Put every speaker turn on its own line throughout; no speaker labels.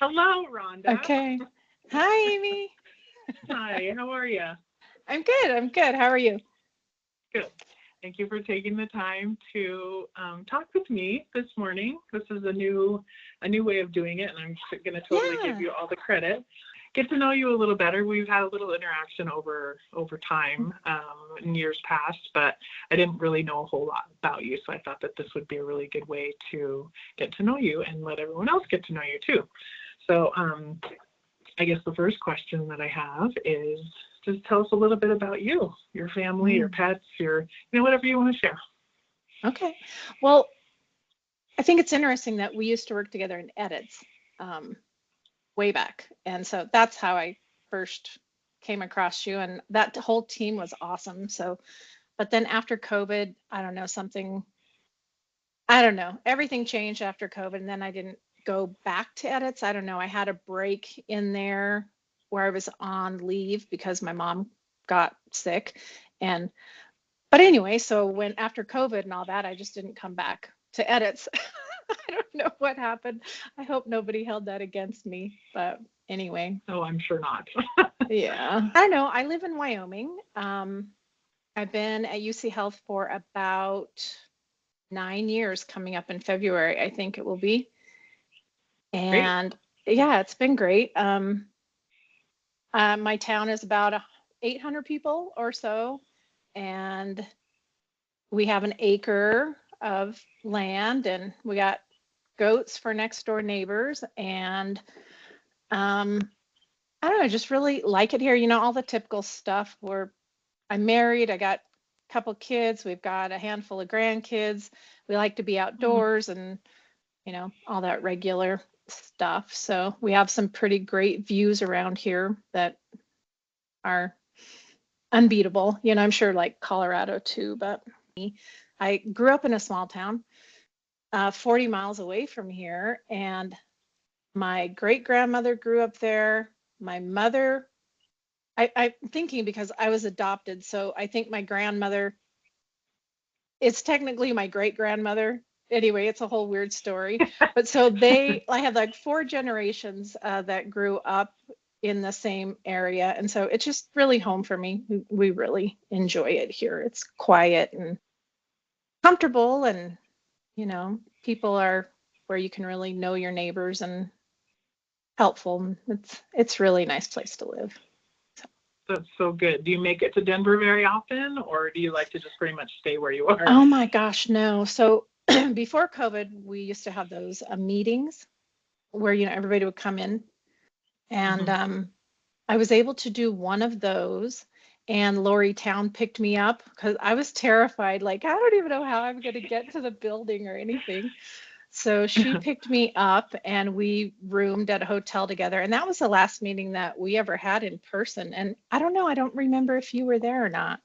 Hello, Rhonda.
Okay. Hi, Amy.
Hi, how are you?
I'm good. I'm good. How are you?
Good. Thank you for taking the time to talk with me this morning. This is a new way of doing it, and I'm going to totally give
Yeah.
you all the credit. Get to know you a little better. We've had a little interaction over time in years past, but I didn't really know a whole lot about you, so I thought that this would be a really good way to get to know you and let everyone else get to know you too. So I guess the first question that I have is just tell us a little bit about you, your family, your
Mm,
pets, whatever you want to share.
okay. Well, I think it's interesting that we used to work together in edits um, way back. And so that's how I first came across you. And that whole team was awesome. So, but then after COVID, I don't know, I don't know, everything changed after COVID. And then I didn't go back to edits. I don't know. I had a break in there where I was on leave because my mom got sick. And But anyway, so when after COVID and all that, I just didn't come back to edits. I don't know what happened. I hope nobody held that against me. But anyway,
Oh, I'm sure not.
yeah. I don't know. I live in Wyoming. I've been at UC Health for about 9 years coming up in February, I think it will be.
Great.
And yeah, it's been great. My town is about 800 people or so. And we have an acre of land and we got goats for next door neighbors. And um, I don't know, I just really like it here. All the typical stuff. I'm married, I got a couple kids, we've got a handful of grandkids. We like to be
Mm,
outdoors and, all that regular stuff. So we have some pretty great views around here that are unbeatable. I'm sure like Colorado too, but I grew up in a small town 40 miles away from here. And my great grandmother grew up there. My mother, I'm thinking because I was adopted. So I think my grandmother, it's technically my great grandmother. Anyway, it's a whole weird story. But so I have like four generations that grew up in the same area. And so it's just really home for me. We really enjoy it here. It's quiet and comfortable and people are where you can really know your neighbors and helpful. It's really a nice place to live.
that's so good. Do you make it to Denver very often, or do you like to just pretty much stay where you are?
Oh my gosh, no. So before COVID, we used to have those meetings where everybody would come in, and
Hmm.
I was able to do one of those. And Lori Town picked me up because I was terrified. Like, I don't even know how I'm going to get to the building or anything. So she picked me up and we roomed at a hotel together. And that was the last meeting that we ever had in person. And I don't know, I don't remember if you were there or not.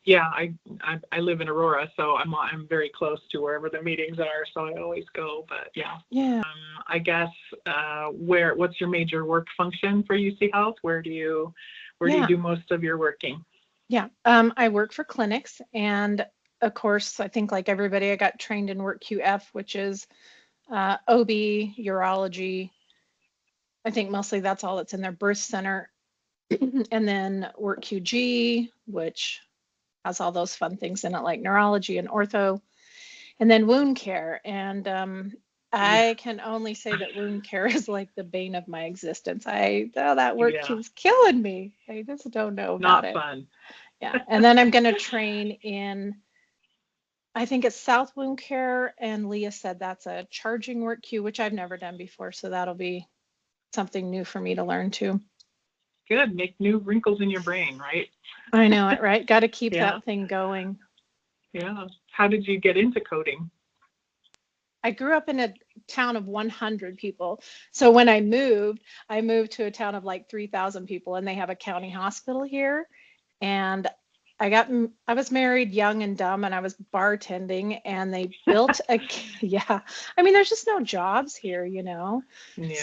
Yeah, I live in Aurora, so I'm very close to wherever the meetings are, so I always go. But yeah,
Yeah.
I guess what's your major work function for UC Health? Where do you
Yeah.
do most of your working?
Yeah. I work for clinics. And of course, I think like everybody, I got trained in Work QF, which is OB, urology. I think mostly that's all that's in their birth center. And then Work QG, which has all those fun things in it, like neurology and ortho. And then wound care. And I can only say that wound care is like the bane of my existence. That work
Yeah,
keeps killing me. I just don't know about
not
it.
fun.
Yeah. And then I'm going to train in, I think it's South Wound Care. And Leah said that's a charging work queue, which I've never done before. So that'll be something new for me to learn too.
Good. Make new wrinkles in your brain, right?
I know it, right? Got to keep
Yeah,
that thing going.
yeah. How did you get into coding?
I grew up in a town of 100 people. So when I moved to a town of like 3,000 people, and they have a county hospital here. And I was married young and dumb, and I was bartending, and they built yeah. I mean, there's just no jobs here.
Yeah,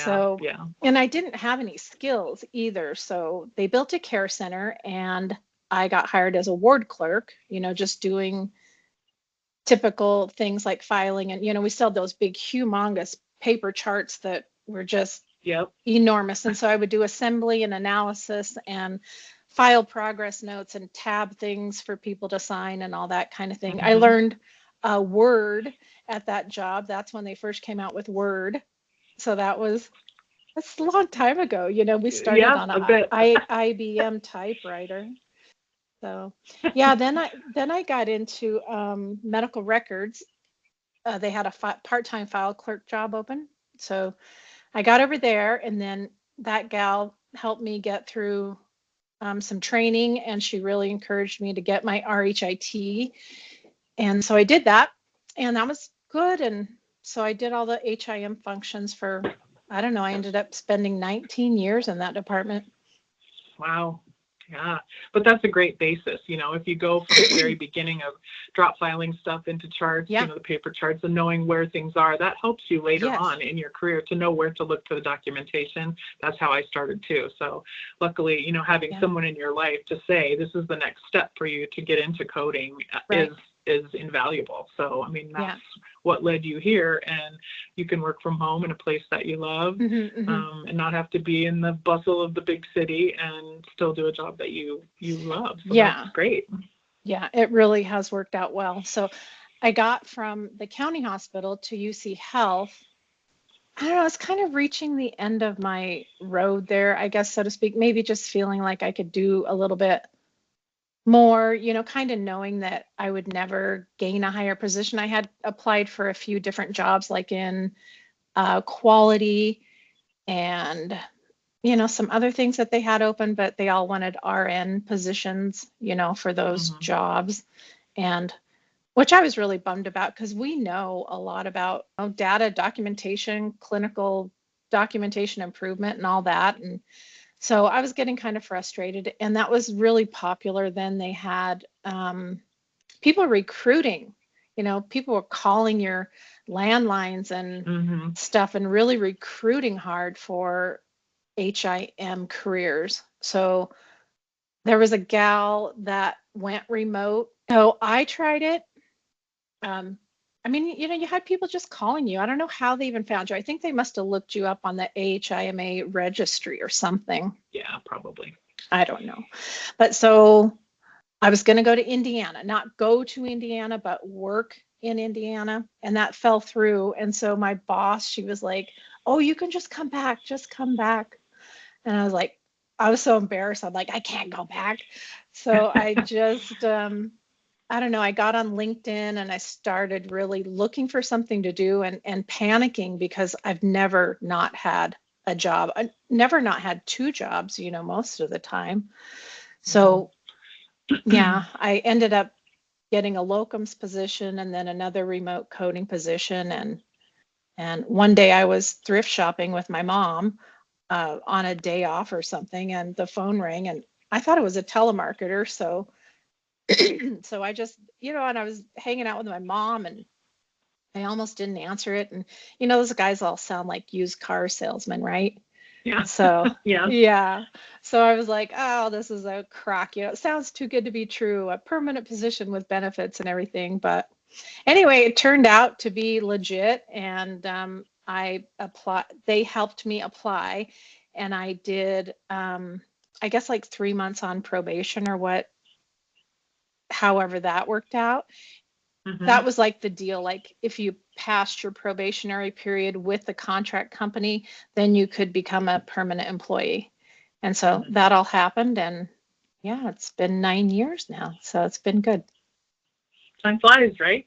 So,
yeah.
and I didn't have any skills either. So they built a care center, and I got hired as a ward clerk, just doing typical things like filing. And we still had those big humongous paper charts that were just
Yep.
enormous. And so I would do assembly and analysis and file progress notes and tab things for people to sign and all that kind of thing. I
Mm-hmm.
learned Word at that job. That's when they first came out with Word. So that's a long time ago. We started
Yeah,
on
a
a
bit.
IBM typewriter. So yeah, then I got into medical records. They had a part-time file clerk job open. So I got over there, and then that gal helped me get through some training, and she really encouraged me to get my RHIT. And so I did that, and that was good. And so I did all the HIM functions for, I don't know, I ended up spending 19 years in that department.
Wow. Yeah. But that's a great basis. If you go from the very beginning of drop filing stuff into charts,
Yeah.
The paper charts and knowing where things are, that helps you later
Yes.
on in your career to know where to look for the documentation. That's how I started too. So luckily, having
Yeah.
someone in your life to say, this is the next step for you to get into coding
Right.
is invaluable. So, I mean, that's
Yeah.
what led you here, and you can work from home in a place that you love, and not have to be in the bustle of the big city and still do a job that you love. So
Yeah.
that's great.
Yeah, it really has worked out well. So I got from the county hospital to UCHealth. I don't know, it's kind of reaching the end of my road there, I guess, so to speak. Maybe just feeling like I could do a little bit more, kind of knowing that I would never gain a higher position. I had applied for a few different jobs, like in quality and, some other things that they had open, but they all wanted RN positions, for those jobs. And which I was really bummed about, because we know a lot about data documentation, clinical documentation improvement, and all that. And so I was getting kind of frustrated, and that was really popular. Then they had people recruiting, people were calling your landlines and stuff and really recruiting hard for HIM careers. So there was a gal that went remote. So I tried it. I mean, you had people just calling you. I don't know how they even found you. I think they must have looked you up on the AHIMA registry or something.
Yeah, probably.
I don't know. But so I was going to go to Indiana, not go to Indiana, but work in Indiana. And that fell through. And so my boss, she was like, oh, you can just come back. Just come back. And I was like, I was so embarrassed. I'm like, I can't go back. So I just, I don't know, I got on LinkedIn and I started really looking for something to do and panicking, because I've never not had a job. I never not had two jobs, most of the time. So yeah, I ended up getting a locums position and then another remote coding position. And one day I was thrift shopping with my mom on a day off or something, and the phone rang, and I thought it was a telemarketer. So so I just, and I was hanging out with my mom, and I almost didn't answer it. And, those guys all sound like used car salesmen, right?
Yeah.
So,
Yeah.
yeah. So I was like, oh, this is a crock. It sounds too good to be true. A permanent position with benefits and everything. But anyway, it turned out to be legit. And I applied. They helped me apply. And I did, I guess, like 3 months on probation or what, however that worked out. That was like the deal. Like if you passed your probationary period with the contract company, then you could become a permanent employee. And so that all happened. And yeah, it's been 9 years now. So it's been good.
Time flies, right?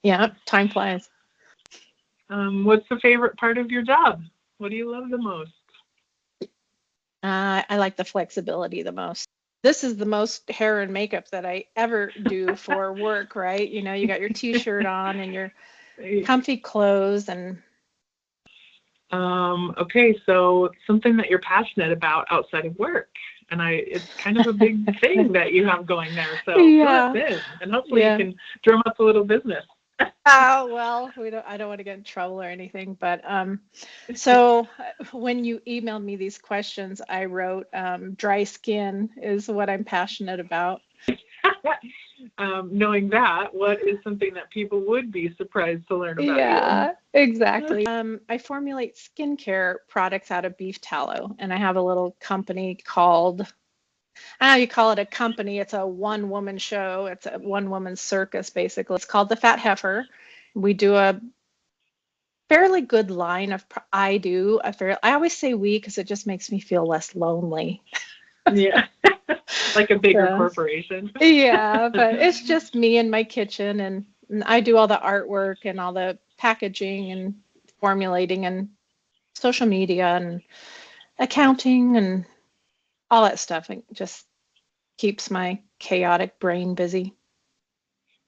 Yeah, time flies.
What's the favorite part of your job? What do you love the most?
I like the flexibility the most. This is the most hair and makeup that I ever do for work, right? You got your t-shirt on and your comfy clothes and
okay, so something that you're passionate about outside of work. And it's kind of a big thing that you have going there. So
yeah.
fill us in, and hopefully you can drum up a little business.
Oh, well, I don't want to get in trouble or anything, but so when you emailed me these questions, I wrote dry skin is what I'm passionate about.
knowing that, what is something that people would be surprised to learn about
Yeah, exactly. I formulate skincare products out of beef tallow, and I have a little company called, you call it a company. It's a one-woman show. It's a one-woman circus, basically. It's called the Fat Heifer. We do a fairly good line of, I always say we because it just makes me feel less lonely.
you? Yeah. Like a bigger
So,
corporation.
yeah, but it's just me in my kitchen, and I do all the artwork and all the packaging and formulating and social media and accounting and all that stuff. It just keeps my chaotic brain busy.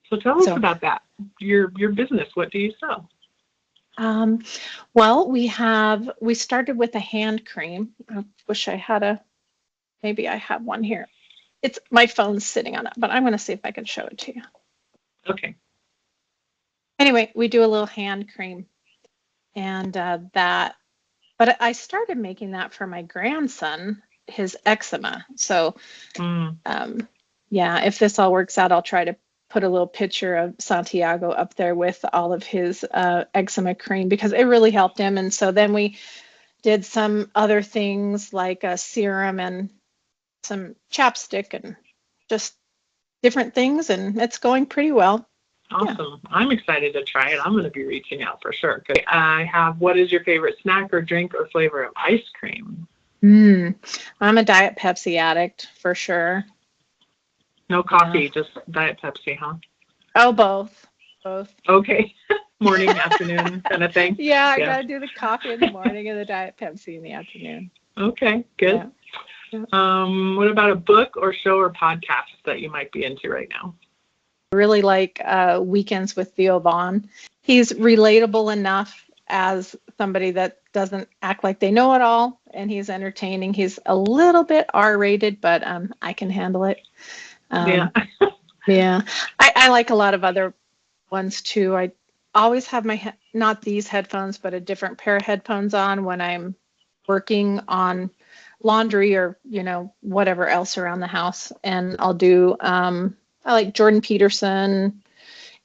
So tell us about that. Your business. What do you sell?
Well, we started with a hand cream. I wish I had maybe I have one here. It's my phone's sitting on it, but I'm going to see if I can show it to you.
Okay.
Anyway, we do a little hand cream, and but I started making that for my grandson, his eczema. So, yeah, if this all works out, I'll try to put a little picture of Santiago up there with all of his eczema cream because it really helped him. And so then we did some other things like a serum and some chapstick and just different things, and it's going pretty well.
Awesome. Yeah. I'm excited to try it. I'm going to be reaching out for sure. I have, what is your favorite snack or drink or flavor of ice cream?
I'm a Diet Pepsi addict for sure.
No coffee, just Diet Pepsi, huh?
Oh, both.
Okay. Morning, afternoon kind of thing?
Yeah, I got to do the coffee in the morning and the Diet Pepsi in the afternoon.
Okay, good. Yeah. What about a book or show or podcast that you might be into right now?
I really like Weekends with Theo Vaughn. He's relatable enough as somebody that doesn't act like they know it all, and he's entertaining. He's a little bit R-rated, but I can handle it. Yeah. I like a lot of other ones too. I always have my not these headphones, but a different pair of headphones on when I'm working on laundry or whatever else around the house, and I'll do I like Jordan Peterson,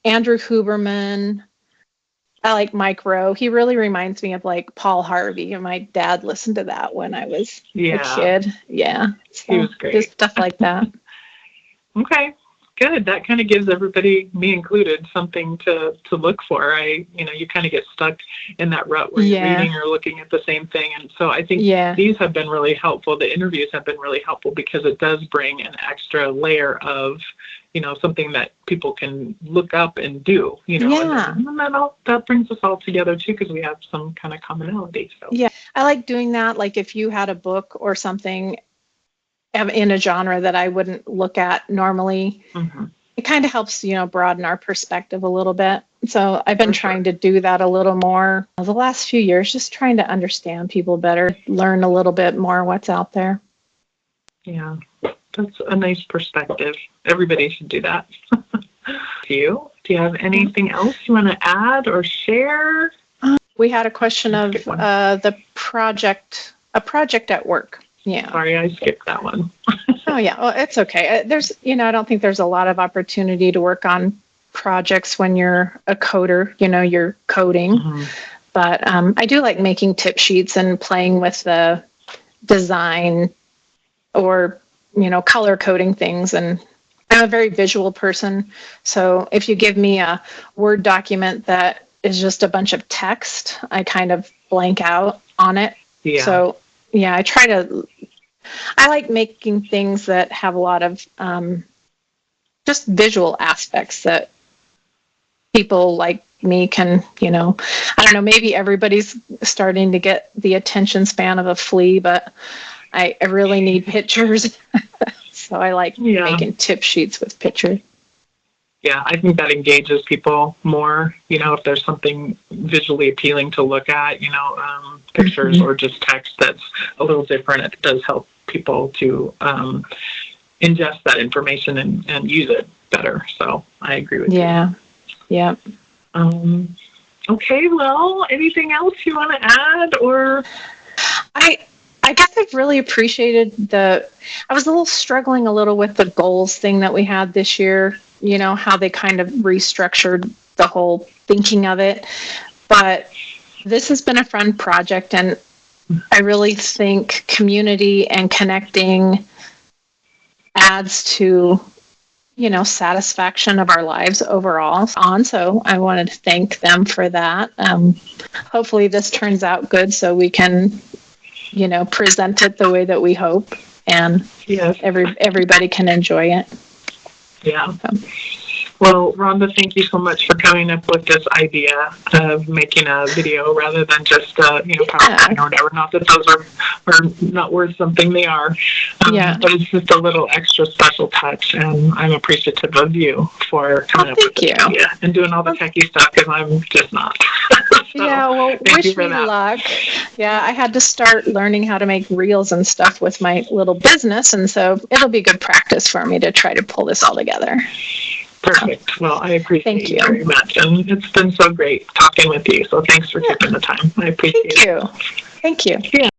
Andrew Huberman. I like Mike Rowe. He really reminds me of like Paul Harvey, and my dad listened to that when I was a kid. Yeah, so
he was great.
Just stuff like that.
Okay, good. That kind of gives everybody, me included, something to look for. You kind of get stuck in that rut where you're reading or looking at the same thing. And so I think these have been really helpful. The interviews have been really helpful because it does bring an extra layer of, something that people can look up and do, and that brings us all together too, because we have some kind of commonality. So
yeah, I like doing that. Like if you had a book or something in a genre that I wouldn't look at normally, it kind of helps, broaden our perspective a little bit. So I've been trying to do that a little more the last few years, just trying to understand people better, learn a little bit more what's out there.
Yeah, that's a nice perspective. Everybody should do that. Do you have anything else you want to add or share?
We had a question of a project at work. Yeah.
Sorry, I skipped that one.
Oh yeah, well, it's okay. There's, I don't think there's a lot of opportunity to work on projects when you're a coder. You're coding, but I do like making tip sheets and playing with the design or color coding things. And I'm a very visual person, so if you give me a Word document that is just a bunch of text, I kind of blank out on it. Yeah. So yeah, I like making things that have a lot of just visual aspects that people like me can, I don't know, maybe everybody's starting to get the attention span of a flea, but I really need pictures. So I like making tip sheets with pictures.
Yeah, I think that engages people more, if there's something visually appealing to look at, pictures or just text that's a little different. It does help people to ingest that information and use it better. So I agree with you.
Yeah.
Okay, well, anything else you want to add? Or
I guess I've really appreciated I was struggling a little with the goals thing that we had this year, how they kind of restructured the whole thinking of it. But this has been a fun project, and I really think community and connecting adds to, satisfaction of our lives overall. So I wanted to thank them for that. Hopefully this turns out good so we can, present it the way that we hope, and
Yes.
everybody can enjoy it.
Yeah. Well, Rhonda, thank you so much for coming up with this idea of making a video rather than just, PowerPoint or whatever. Not that those are not worth something, they are. But it's just a little extra special touch, and I'm appreciative of you for coming up with this idea and doing all the techie stuff, because I'm just not.
So, wish me luck. Yeah, I had to start learning how to make reels and stuff with my little business, and so it'll be good practice for me to try to pull this all together.
Perfect. Well, I appreciate you very much. And it's been so great talking with you. So thanks for taking the time. I appreciate it.
Thank you.
Yeah.